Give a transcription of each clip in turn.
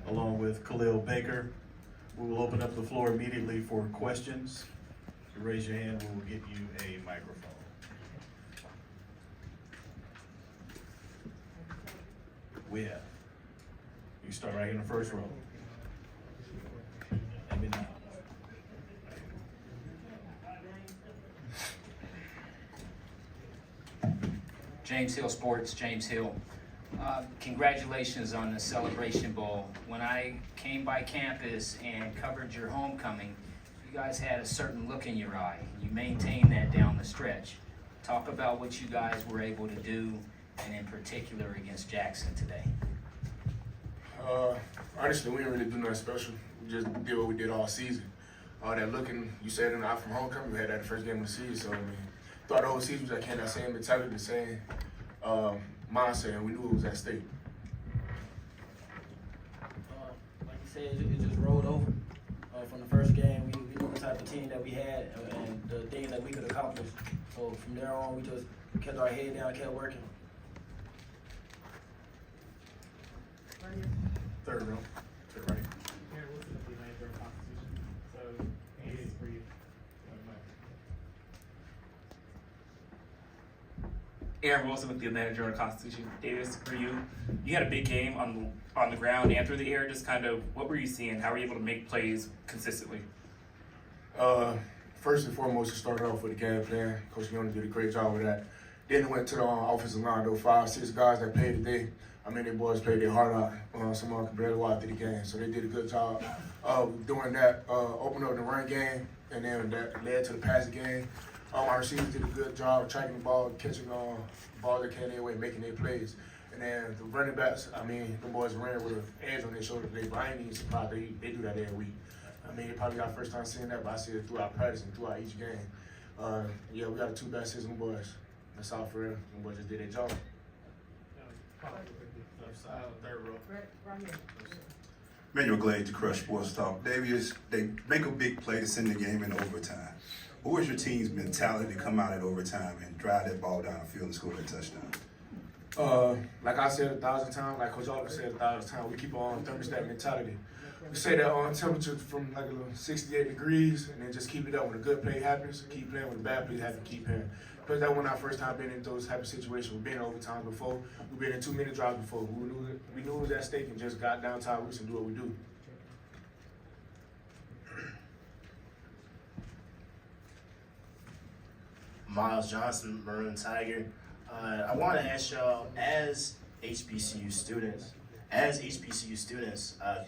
along with Khalil Baker. We will open up the floor immediately for questions. If you raise your hand, we will get you a microphone. We have. You start right here in the first row. Let me know. James Hill Sports, James Hill. Congratulations on the Celebration Bowl. When I came by campus and covered your homecoming, you guys had a certain look in your eye. You maintained that down the stretch. Talk about what you guys were able to do, and in particular against Jackson today. Honestly, we didn't really do nothing special. We just did what we did all season. All that looking, you said in the eye from homecoming, we had that the first game of the season. So, I mean, throughout the whole season, we just had that same mentality, the same mindset, and we knew it was at stake. Like you said, it just rolled over. From the first game, we knew the type of team that we had and the things that we could accomplish. So from there on, we just kept our head down, kept working. Third row. To the right. Aaron Wilson of the United Journal Constitution. So, it is for you. Aaron Wilson with the Atlanta Journal-Constitution. Davius, for you, you had a big game on the ground and through the air. Just kind of, what were you seeing? How were you able to make plays consistently? First and foremost, it started off with the game plan. Coach Young did a great job with that. Then it went to the offensive line. There were 5, 6 guys that played today. I mean, they boys played their heart out. Some of them could barely walk through the game, so they did a good job doing that. Opened up the run game, and then that led to the passing game. Our receivers did a good job tracking the ball, catching balls that came their way, making their plays. And then the running backs, I mean, the boys ran with an edge on their shoulder today, but I ain't even surprised they do that every week. I mean, they probably got first time seeing that, but I see it throughout practice and throughout each game. Yeah, we got the 2 best season boys. That's all for real. The boys just did their job. Third row. Manuel Glade to Crush Sports Talk. Davius, they make a big play to send the game in overtime. What was your team's mentality to come out at overtime and drive that ball down the field and score that touchdown? Like I said 1,000 times, like Coach Oliver said 1,000 times, we keep on thermostat mentality. We say that on temperature from like 68 degrees, and then just keep it up. When a good play happens, keep playing. When a bad play happens, keep playing. Because that wasn't our first time being in those type of situations. We've been in overtime before. We've been in 2-minute drives before. We knew it was at stake and just got down to our roots and do what we do. Miles Johnson, Maroon Tiger. I want to ask y'all, as HBCU students,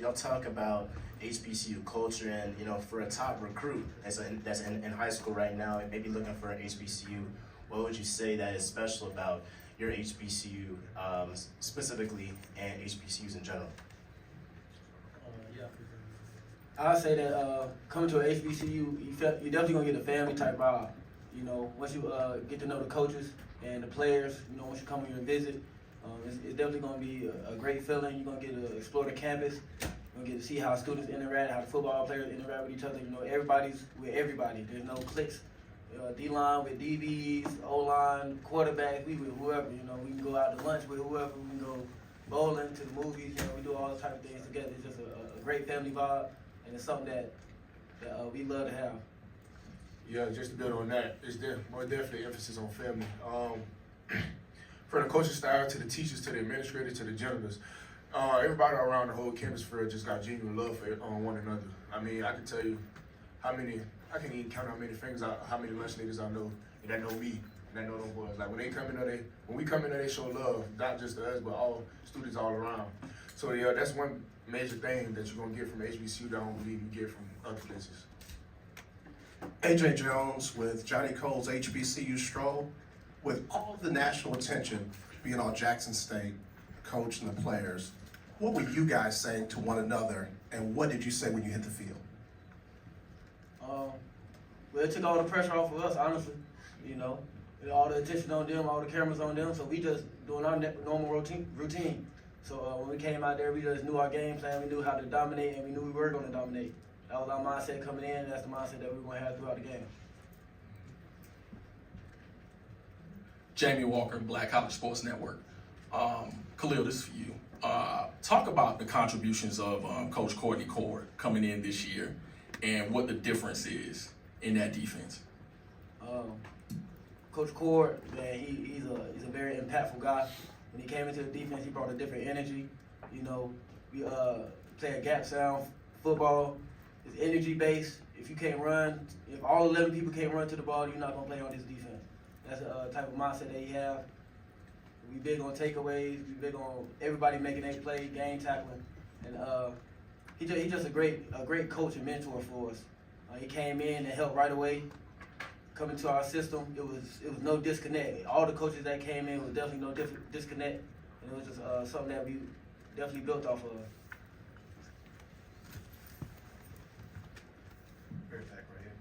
y'all talk about HBCU culture and, you know, for a top recruit that's in high school right now and maybe looking for an HBCU, what would you say that is special about your HBCU specifically and HBCUs in general? I'll say that coming to an HBCU, you definitely gonna get a family type vibe. You know, once you get to know the coaches and the players, you know, once you come here and visit, it's definitely gonna be a great feeling. You're gonna get to explore the campus. You're gonna get to see how students interact, how the football players interact with each other. You know, everybody's with everybody. There's no cliques. D-line with DBs, O-line, quarterbacks, we with whoever. You know, we can go out to lunch with whoever. We can go bowling, to the movies. You know, we do all those type of things together. It's just a great family vibe, and it's something that we love to have. Yeah, just to build on that, it's more definitely emphasis on family. From the coaching staff to the teachers to the administrators to the janitors, everybody around the whole campus fair just got genuine love for one another. I mean, I can tell you I can't even count how many lunch leaders I know that know me and that know them boys. Like when we come in there, they show love, not just to us, but all students all around. So yeah, that's one major thing that you're gonna get from HBCU that I don't believe you get from other places. AJ Jones with Johnny Cole's HBCU Stroll. With all the national attention being on Jackson State, coach and the players, what were you guys saying to one another, and what did you say when you hit the field? Well, it took all the pressure off of us, honestly. You know, all the attention on them, all the cameras on them, so we just doing our normal routine. So when we came out there, we just knew our game plan, we knew how to dominate, and we knew we were going to dominate. That was our mindset coming in, and that's the mindset that we were going to have throughout the game. Jamie Walker, Black College Sports Network. Khalil, this is for you. Talk about the contributions of Coach Courtney Cord coming in this year and what the difference is in that defense. Coach Cord, man, he's a very impactful guy. When he came into the defense, he brought a different energy. You know, we play a gap sound football. It's energy based. If you can't run, if all 11 people can't run to the ball, you're not gonna play on this defense. That's the type of mindset that he have. We big on takeaways. We big on everybody making a play, game tackling, and he just a great coach and mentor for us. He came in and helped right away. Coming to our system, it was no disconnect. All the coaches that came in was definitely no disconnect, and it was just something that we definitely built off of. Right back right here.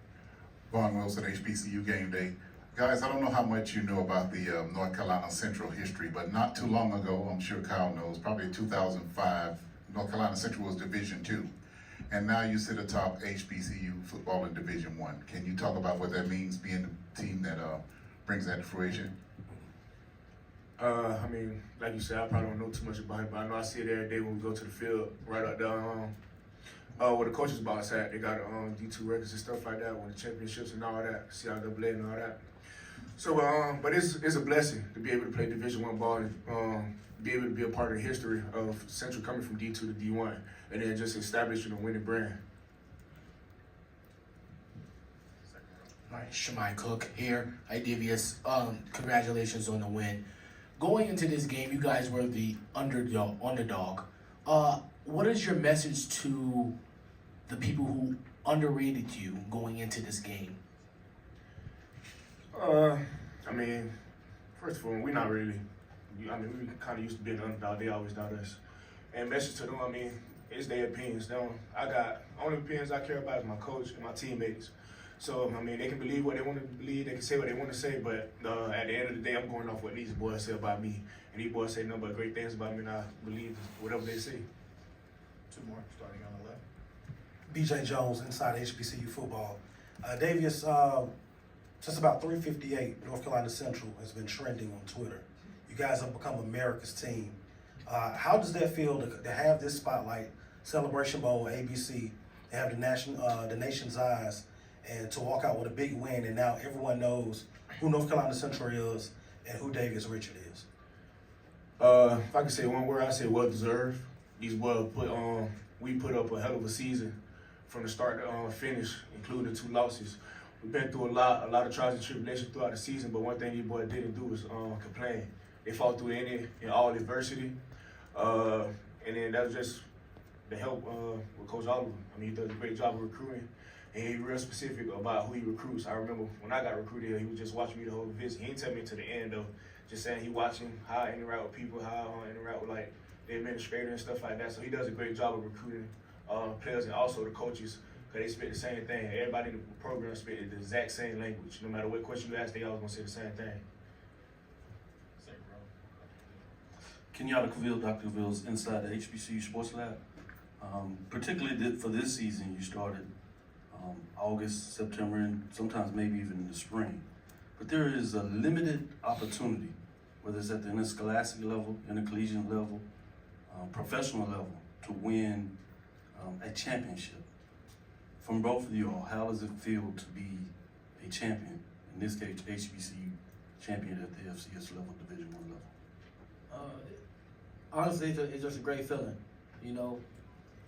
Vaughn Wilson, HBCU Game Day. Guys, I don't know how much you know about the North Carolina Central history, but not too long ago, I'm sure Kyle knows, probably 2005, North Carolina Central was Division II. And now you sit atop HBCU football in Division I. Can you talk about what that means, being the team that brings that to fruition? I mean, like you said, I probably don't know too much about it, but I know I see it every day when we go to the field, right out there. Where the coaches box at, they got D2 records and stuff like that, win the championships and all that, CIAA and all that. So, but it's a blessing to be able to play Division I ball and be able to be a part of the history of Central coming from D2 to D1, and then just establishing a winning brand. All right, Shemai Cook here. Hi, Davius. Congratulations on the win. Going into this game, you guys were the underdog. What is your message to the people who underrated you going into this game? I mean, first of all, we're not really. I mean, we kind of used to being the underdog. They always doubt us. And message to them, I mean, it's their opinions. Only opinions I care about is my coach and my teammates. So, I mean, they can believe what they want to believe. They can say what they want to say. But at the end of the day, I'm going off what these boys say about me. And these boys say nothing but great things about me, and I believe whatever they say. Two more, starting on the left. BJ Jones, inside HBCU football. Davius, since about 3:58, North Carolina Central has been trending on Twitter. You guys have become America's team. How does that feel to have this spotlight, Celebration Bowl, ABC, to have the nation's eyes, and to walk out with a big win, and now everyone knows who North Carolina Central is and who Davius Richard is? If I could say one word, I'd say well deserved. These boys we put up a hell of a season from the start to finish, including the 2 losses. We've been through a lot of trials and tribulations throughout the season, but one thing these boys didn't do was complain. They fought through in all adversity, and then that was just the help with Coach Oliver. I mean, he does a great job of recruiting, and he's real specific about who he recruits. I remember when I got recruited, he was just watching me the whole visit. He didn't tell me to the end, though, just saying he watching how I interact with people, how I interact with, like, the administrator and stuff like that. So he does a great job of recruiting players and also the coaches, because they spit the same thing. Everybody in the program spit the exact same language. No matter what question you ask, they always gonna say the same thing. Kenyatta Khalil, Dr. Khalil's inside the HBCU Sports Lab. Particularly for this season, you started August, September, and sometimes maybe even in the spring. But there is a limited opportunity, whether it's at the interscholastic level, intercollegiate level, professional level, to win a championship. From both of you all, how does it feel to be a champion, in this case HBCU champion at the FCS level, Division I level? Honestly, it's just a great feeling. You know,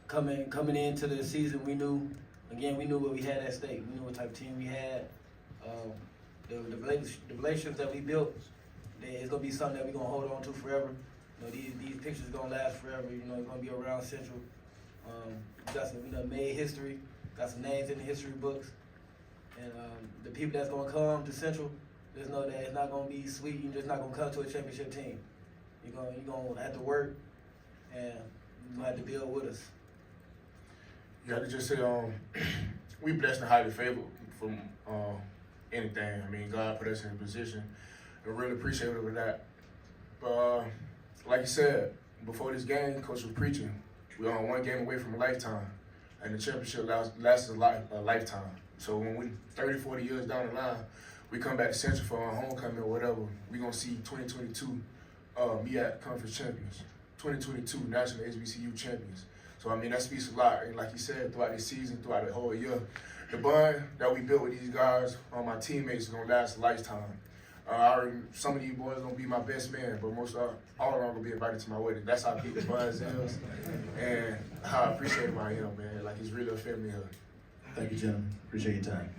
coming into the season, we knew what we had at stake. We knew what type of team we had. The relationships that we built, it's gonna be something that we're gonna hold on to forever. You know, these pictures gonna last forever. You know, it's gonna be around Central. We done made history. Got some names in the history books, and the people that's gonna come to Central, just know that it's not gonna be sweet. You're just not gonna come to a championship team. You're gonna have to work, and you're gonna have to build with us. You have to just say, we blessed and highly favored from anything. I mean, God put us in a position, and really appreciative of that. But like you said, before this game, Coach was preaching. We're on one game away from a lifetime, and the championship lasts a lifetime. So when we 30, 40 years down the line, we come back to Central for our homecoming or whatever, we're going to see 2022 me at conference champions. 2022 national HBCU champions. So I mean that speaks a lot. And like you said, throughout the season, throughout the whole year, the bond that we built with these guys, my teammates, is gonna last a lifetime. Some of these boys gonna be my best man, but most all of them gonna be invited to my wedding. That's how big the bond is, and how I appreciate my man. Like it's really a family here. Thank you, gentlemen. Appreciate your time.